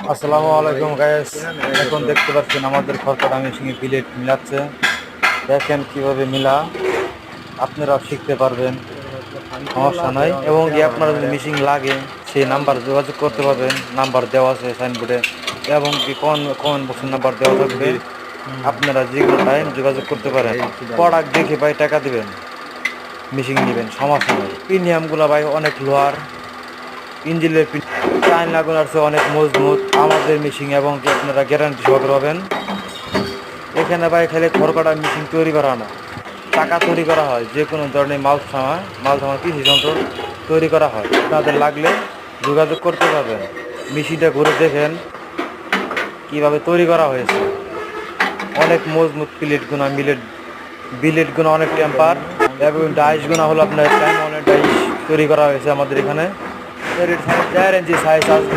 আসসালামু আলাইকুম গাইস। এখন দেখতে পাচ্ছেন আমাদের খড়কাটা মেশিনে বিলেট মিলাচ্ছে। দেখেন কিভাবে মিলা, আপনারাও শিখতে পারবেন, সমস্যা নাই। এবং কি আপনারা যদি মেশিন লাগে সেই নাম্বার যোগাযোগ করতে পারবেন, নাম্বার দেওয়া আছে সাইনবোর্ডে। এবং কি কমেন্ট বক্সের নাম্বার দেওয়া থাকবে, আপনারা যে কোনো টাইম যোগাযোগ করতে পারেন। প্রোডাক্ট দেখে ভাই টাকা দিবেন, মেশিন নেবেন, সমস্যা নাই। প্রিমিয়ামগুলো ভাই অনেক লোহার, ইঞ্জিনের চায়নাগুলো আছে অনেক মজবুত আমাদের মেশিন। এবং কি আপনারা গ্যারান্টি সহকারে পাবেন। এখানে ভাই খালি খড়কাটা মেশিন তৈরি করা না, টাকা তৈরি করা হয়, যে কোনো ধরনের মাল থামা কৃষি যন্ত্র তৈরি করা হয়। আপনাদের লাগলে যোগাযোগ করতে পারবেন। মেশিনটা ঘুরে দেখেন কিভাবে তৈরি করা হয়েছে। অনেক মজবুত বিলেটগুলো অনেক টেম্পার। এবং ডাইসগুলো হলো আপনার ডাইস তৈরি করা হয়েছে আমাদের এখানে। 4 ইঞ্চি সাইজ আসবে।